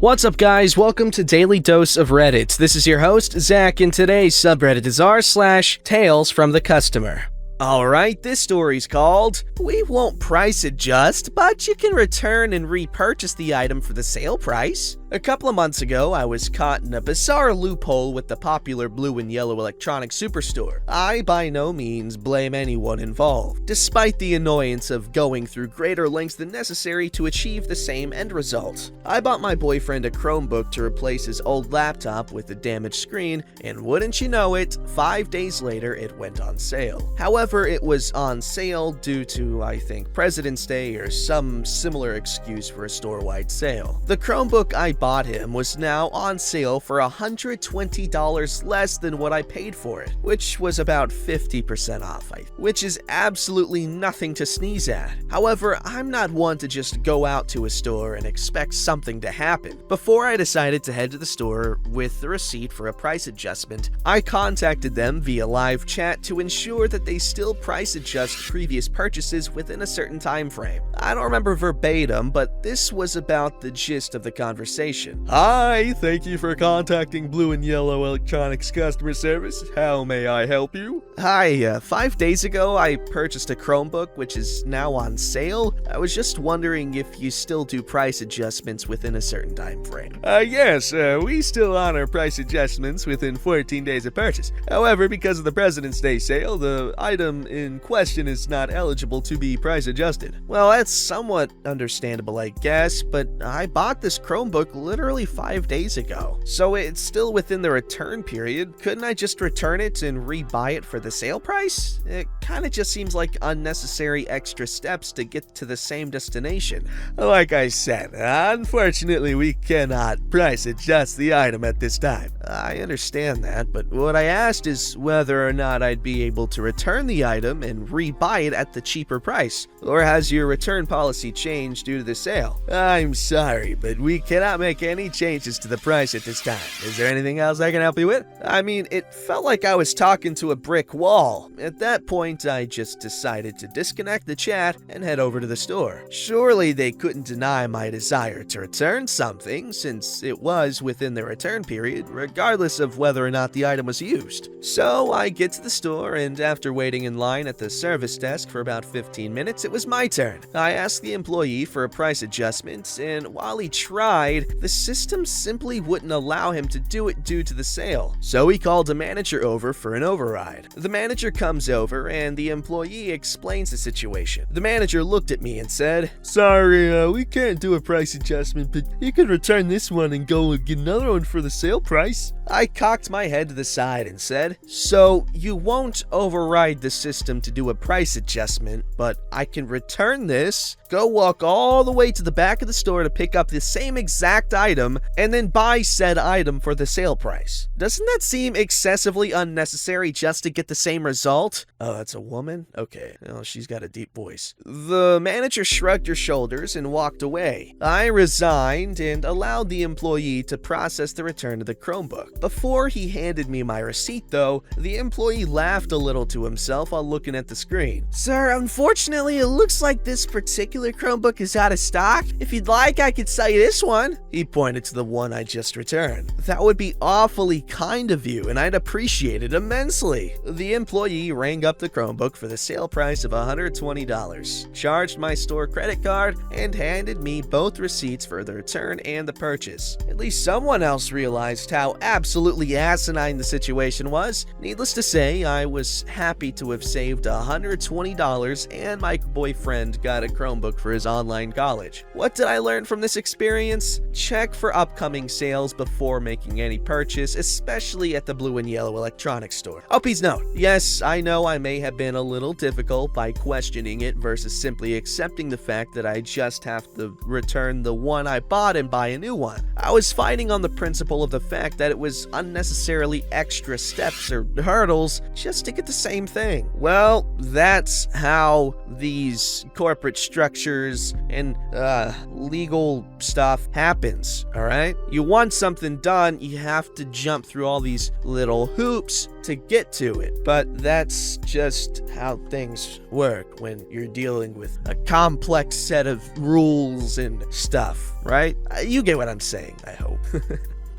What's up, guys? Welcome to Daily Dose of Reddit. This is your host, Zach, and today's subreddit is r/TalesFromTheCustomer. Alright, this story's called, "We won't price adjust, but you can return and repurchase the item for the sale price." A couple of months ago, I was caught in a bizarre loophole with the popular blue and yellow electronics superstore. I by no means blame anyone involved, despite the annoyance of going through greater lengths than necessary to achieve the same end result. I bought my boyfriend a Chromebook to replace his old laptop with a damaged screen, and wouldn't you know it, 5 days later it went on sale. However, it was on sale due to, I think, President's Day or some similar excuse for a store-wide sale. The Chromebook I bought him was now on sale for $120 less than what I paid for it, which was about 50% off, which is absolutely nothing to sneeze at. However, I'm not one to just go out to a store and expect something to happen. Before I decided to head to the store with the receipt for a price adjustment, I contacted them via live chat to ensure that they still price adjust previous purchases within a certain time frame. I don't remember verbatim, but this was about the gist of the conversation. "Hi, thank you for contacting Blue and Yellow Electronics customer service. How may I help you?" "Hi, 5 days ago I purchased a Chromebook which is now on sale. I was just wondering if you still do price adjustments within a certain time frame." Yes, we still honor price adjustments within 14 days of purchase. However, because of the President's Day sale, the item in question is not eligible to be price adjusted." "Well, that's somewhat understandable, I guess, but I bought this Chromebook literally 5 days ago, so it's still within the return period. Couldn't I just return it and rebuy it for the sale price? It kinda just seems like unnecessary extra steps to get to the same destination." Like I said, unfortunately we cannot price adjust the item at this time. I understand that, but what I asked is whether or not I'd be able to return the item and rebuy it at the cheaper price, or has your return policy changed due to the sale? I'm sorry, but we cannot make any changes to the price at this time. Is there anything else I can help you with? I mean, it felt like I was talking to a brick wall. At that point, I just decided to disconnect the chat and head over to the store. Surely they couldn't deny my desire to return something, since it was within the return period, regardless of whether or not the item was used. So I get to the store, and after waiting in line at the service desk for about 15 minutes, it was my turn. I asked the employee for a price adjustment, and while he tried, the system simply wouldn't allow him to do it due to the sale. So he called a manager over for an override. The manager comes over, and the employee explains the situation. The manager looked at me and said, "Sorry, we can't do a price adjustment, but you can return this one and go and get another one for the sale price." I cocked my head to the side and said, "So you won't override the system to do a price adjustment, but I can return this, go walk all the way to the back of the store to pick up the same exact item, and then buy said item for the sale price. Doesn't that seem excessively unnecessary just to get the same result?" "Oh, that's a woman? Okay, well, she's got a deep voice." The manager shrugged her shoulders and walked away. I resigned and allowed the employee to process the return of the Chromebook. Before he handed me my receipt, though, the employee laughed a little to himself while looking at the screen. "Sir, unfortunately, it looks like this particular Chromebook is out of stock. If you'd like, I could sell you this one." He pointed to the one I just returned. "That would be awfully kind of you, and I'd appreciate it immensely." The employee rang up the Chromebook for the sale price of $120, charged my store credit card, and handed me both receipts for the return and the purchase. At least someone else realized how absolutely asinine the situation was. Needless to say, I was happy to have saved $120, and my boyfriend got a Chromebook for his online college. What did I learn from this experience? Check for upcoming sales before making any purchase, especially at the Blue and Yellow Electronics store. Oh, please note, yes, I know I may have been a little difficult by questioning it versus simply accepting the fact that I just have to return the one I bought and buy a new one. I was fighting on the principle of the fact that it was cause unnecessarily extra steps or hurdles just to get the same thing. Well, that's how these corporate structures and legal stuff happens, alright? You want something done, you have to jump through all these little hoops to get to it. But that's just how things work when you're dealing with a complex set of rules and stuff, right? You get what I'm saying, I hope.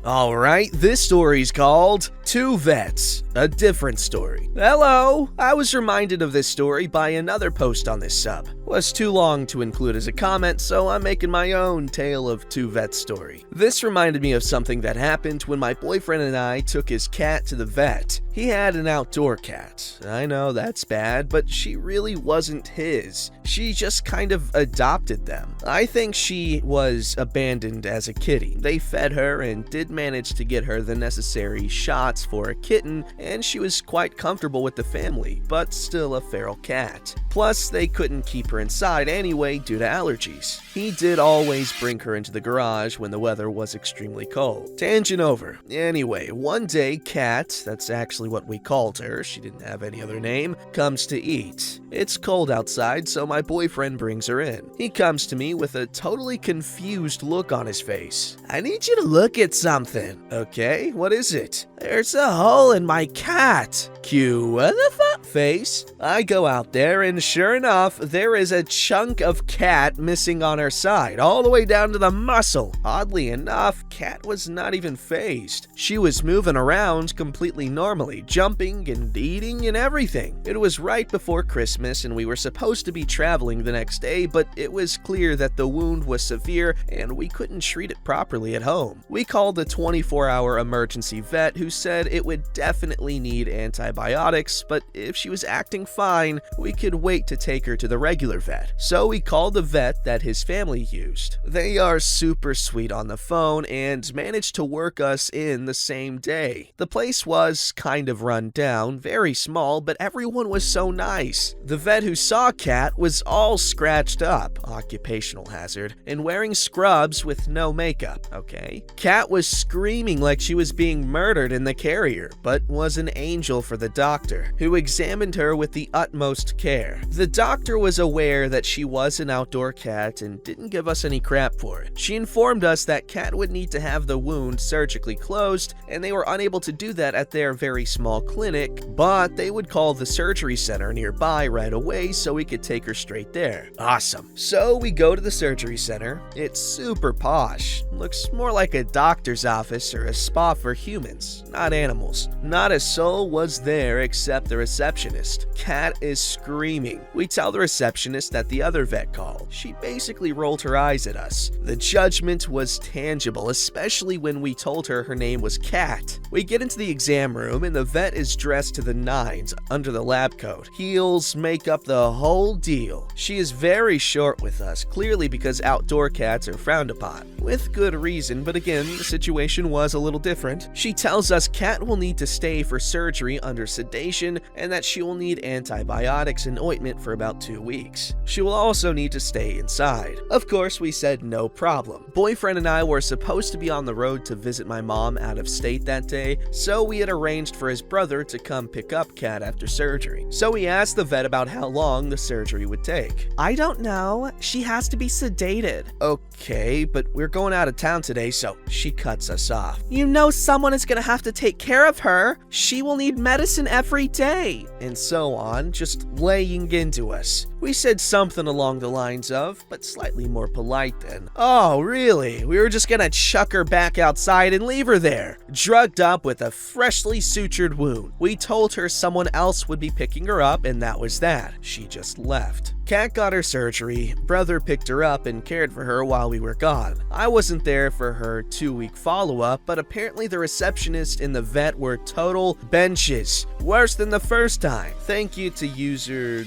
Alright, this story's called Two Vets, a Different Story. Hello! I was reminded of this story by another post on this sub. Was too long to include as a comment, so I'm making my own Tale of Two Vets story. This reminded me of something that happened when my boyfriend and I took his cat to the vet. He had an outdoor cat. I know that's bad, but she really wasn't his. She just kind of adopted them. I think she was abandoned as a kitty. They fed her and did manage to get her the necessary shots for a kitten, and she was quite comfortable with the family, but still a feral cat. Plus, they couldn't keep her inside anyway due to allergies. He did always bring her into the garage when the weather was extremely cold. Tangent over. Anyway, one day, Cat, that's actually what we called her, she didn't have any other name, comes to eat. It's cold outside, so my boyfriend brings her in. He comes to me with a totally confused look on his face. I need you to look at something. Okay, what is it? There's a hole in my cat. Cue what the fuck face. I go out there and sure enough, there is a chunk of cat missing on her side, all the way down to the muscle. Oddly enough, Cat was not even phased. She was moving around completely normally, jumping and eating and everything. It was right before Christmas and we were supposed to be traveling the next day, but it was clear that the wound was severe and we couldn't treat it properly at home. We called the 24-hour emergency vet who said it would definitely need antibiotics, but if she was acting fine, we could wait to take her to the regular vet. So we called the vet that his family used. They are super sweet on the phone and managed to work us in the same day. The place was kind of run down, very small, but everyone was so nice. The vet who saw Cat was all scratched up, occupational hazard, and wearing scrubs with no makeup, okay? Cat was screaming like she was being murdered in the carrier, but was an angel for the doctor, who examined her with the utmost care. The doctor was aware that she was an outdoor cat and didn't give us any crap for it. She informed us that Cat would need to have the wound surgically closed, and they were unable to do that at their very small clinic, but they would call the surgery center nearby right away so we could take her straight there. Awesome. So we go to the surgery center. It's super posh. Looks more like a doctor's office or a spa for humans, not animals. Not a soul was there except the receptionist. Cat is screaming. We tell the receptionist that the other vet called. She basically rolled her eyes at us. The judgment was tangible, especially when we told her name was Cat. We get into the exam room and the vet is dressed to the nines under the lab coat. Heels, makeup, the whole deal. She is very short with us, clearly because outdoor cats are frowned upon. With good reason, but again, the situation was a little different. She tells us Cat will need to stay for surgery under sedation and that she will need antibiotics and ointment for about 2 weeks. She will also need to stay inside. Of course, we said no problem. Boyfriend and I were supposed to be on the road to visit my mom out of state that day, so we had arranged for his brother to come pick up Cat after surgery. So we asked the vet about how long the surgery would take. I don't know. She has to be sedated. Okay, but we're going out of town today, so she cuts us off. You know someone is gonna have to take care of her. She will need medicine every day. And so on, just laying into us. We said something along the lines of, but slightly more polite than, oh, really? We were just gonna chuck her back outside and leave her there, drugged up with a freshly sutured wound. We told her someone else would be picking her up, and that was that. She just left. Cat got her surgery, brother picked her up and cared for her while we were gone. I wasn't there for her 2-week follow-up, but apparently the receptionist and the vet were total benches. Worse than the first time. Thank you to user,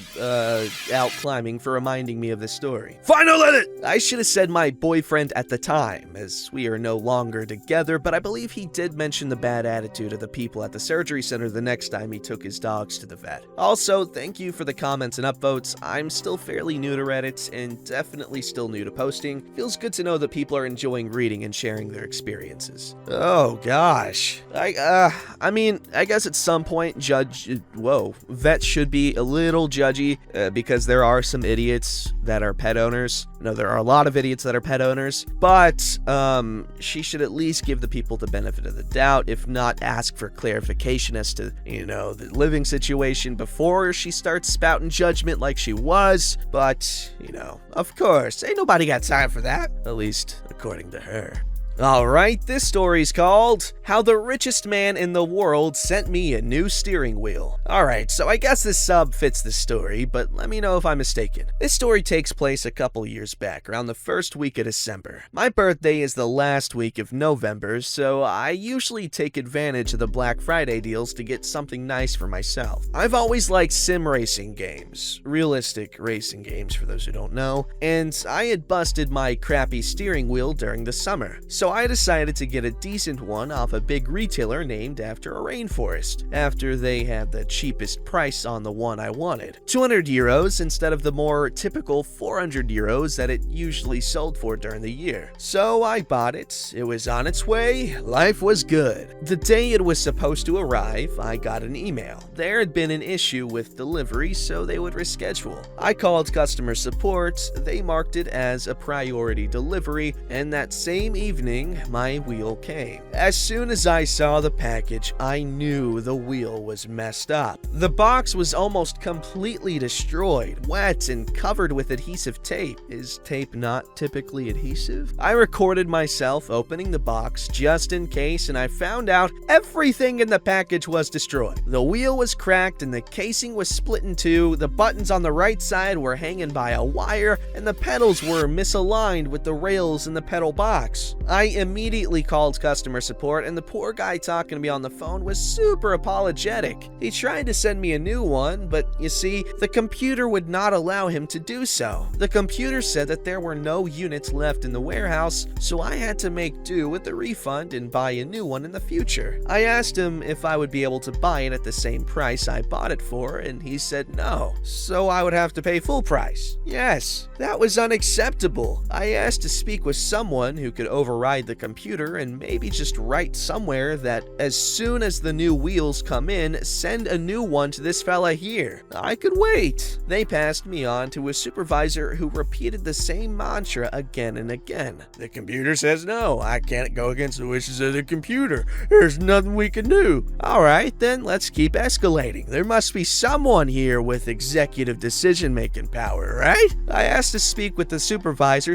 climbing for reminding me of this story. Final edit! I should have said my boyfriend at the time, as we are no longer together, but I believe he did mention the bad attitude of the people at the surgery center the next time he took his dogs to the vet. Also, thank you for the comments and upvotes. I'm still fairly new to Reddit and definitely still new to posting. Feels good to know that people are enjoying reading and sharing their experiences. Oh gosh. I mean, I guess at some point vets should be a little judgy because there are some idiots that are pet owners. No, there are a lot of idiots that are pet owners, but she should at least give the people the benefit of the doubt, if not ask for clarification as to, the living situation before she starts spouting judgment like she was. But, of course, ain't nobody got time for that, at least according to her. Alright, this story's called How the Richest Man in the World Sent Me a New Steering Wheel. Alright, so I guess this sub fits the story, but let me know if I'm mistaken. This story takes place a couple years back, around the first week of December. My birthday is the last week of November, so I usually take advantage of the Black Friday deals to get something nice for myself. I've always liked sim racing games, realistic racing games for those who don't know, and I had busted my crappy steering wheel during the summer. So I decided to get a decent one off a big retailer named after a rainforest, after they had the cheapest price on the one I wanted. 200 euros instead of the more typical 400 euros that it usually sold for during the year. So I bought it, it was on its way, life was good. The day it was supposed to arrive, I got an email. There had been an issue with delivery, so they would reschedule. I called customer support, they marked it as a priority delivery, and that same evening, my wheel came. As soon as I saw the package, I knew the wheel was messed up. The box was almost completely destroyed, wet and covered with adhesive tape. Is tape not typically adhesive? I recorded myself opening the box just in case, and I found out everything in the package was destroyed. The wheel was cracked and the casing was split in two, the buttons on the right side were hanging by a wire, and the pedals were misaligned with the rails in the pedal box. I immediately called customer support, and the poor guy talking to me on the phone was super apologetic. He tried to send me a new one, but you see, the computer would not allow him to do so. The computer said that there were no units left in the warehouse, so I had to make do with the refund and buy a new one in the future. I asked him if I would be able to buy it at the same price I bought it for, and he said no, so I would have to pay full price. Yes, that was unacceptable. I asked to speak with someone who could override the computer and maybe just write somewhere that as soon as the new wheels come in, send a new one to this fella here. I could wait. They passed me on to a supervisor who repeated the same mantra again and again. The computer says no, I can't go against the wishes of the computer. There's nothing we can do. Alright, then let's keep escalating. There must be someone here with executive decision-making power, right? I asked to speak with the supervisor,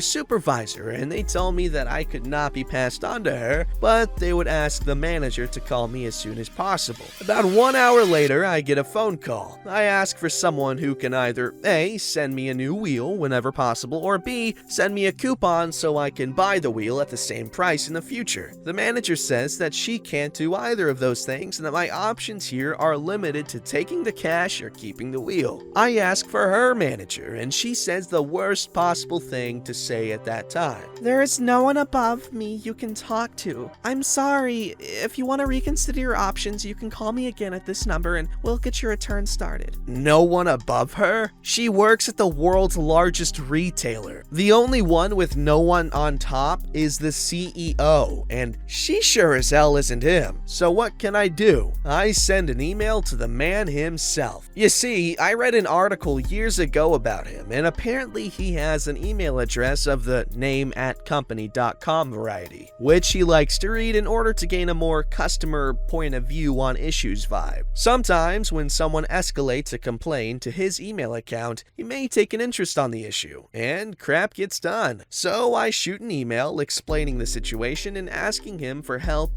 and they told me that I could not be passed on to her, but they would ask the manager to call me as soon as possible. About 1 hour later, I get a phone call. I ask for someone who can either A, send me a new wheel whenever possible, or B, send me a coupon so I can buy the wheel at the same price in the future. The manager says that she can't do either of those things and that my options here are limited to taking the cash or keeping the wheel. I ask for her manager, and she says the worst possible thing to say at that time. There is no one above me you can talk to. I'm sorry. If you want to reconsider your options, you can call me again at this number and we'll get your return started. No one above her? She works at the world's largest retailer. The only one with no one on top is the CEO, and she sure as hell isn't him. So what can I do? I send an email to the man himself. You see, I read an article years ago about him, and apparently he has an email address of the name@company.com variety, which he likes to read in order to gain a more customer point of view on issues vibe. Sometimes when someone escalates a complaint to his email account, he may take an interest on the issue, and crap gets done. So I shoot an email explaining the situation and asking him for help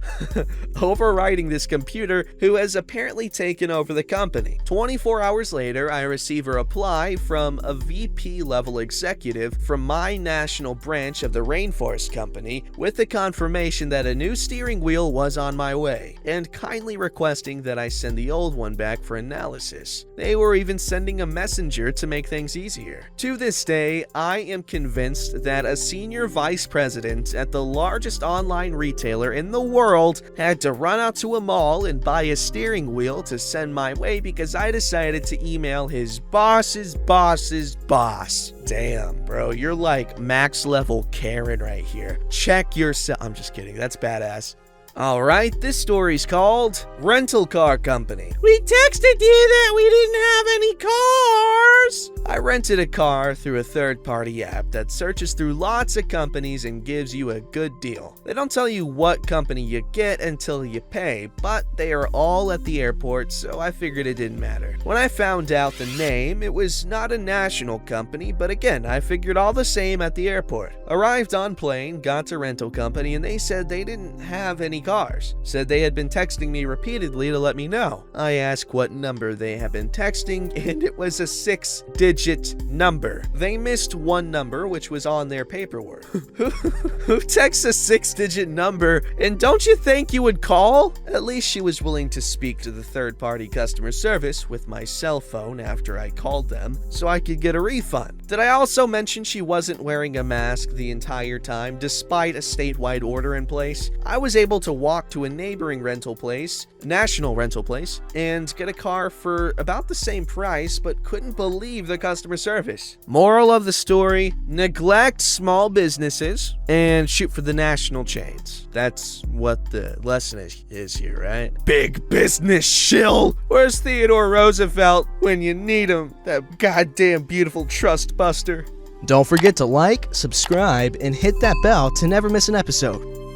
overriding this computer who has apparently taken over the company. 24 hours later, I receive a reply from a VP level executive from my national branch of the Rainforest Company with the confirmation that a new steering wheel was on my way, and kindly requesting that I send the old one back for analysis. They were even sending a messenger to make things easier. To this day, I am convinced that a senior vice president at the largest online retailer in the world had to run out to a mall and buy a steering wheel to send my way because I decided to email his boss's boss's boss. Damn, bro, you're like max level Karen right here. Check yourself. I'm just kidding. That's badass. Alright, this story's called Rental Car Company. We texted you that we didn't have any cars! I rented a car through a third-party app that searches through lots of companies and gives you a good deal. They don't tell you what company you get until you pay, but they are all at the airport, so I figured it didn't matter. When I found out the name, it was not a national company, but again, I figured all the same at the airport. Arrived on plane, got to rental company, and they said they didn't have any cars. Said they had been texting me repeatedly to let me know. I asked what number they had been texting, and it was a 6-digit number. They missed one number, which was on their paperwork. Who texts a 6-digit number, and don't you think you would call? At least she was willing to speak to the third-party customer service with my cell phone after I called them, so I could get a refund. Did I also mention she wasn't wearing a mask the entire time, despite a statewide order in place? I was able to walk to a neighboring national rental place, and get a car for about the same price, but couldn't believe the customer service. Moral of the story, neglect small businesses and shoot for the national chains. That's what the lesson is here, right? Big business shill! Where's Theodore Roosevelt when you need him? That goddamn beautiful trust buster. Don't forget to like, subscribe, and hit that bell to never miss an episode.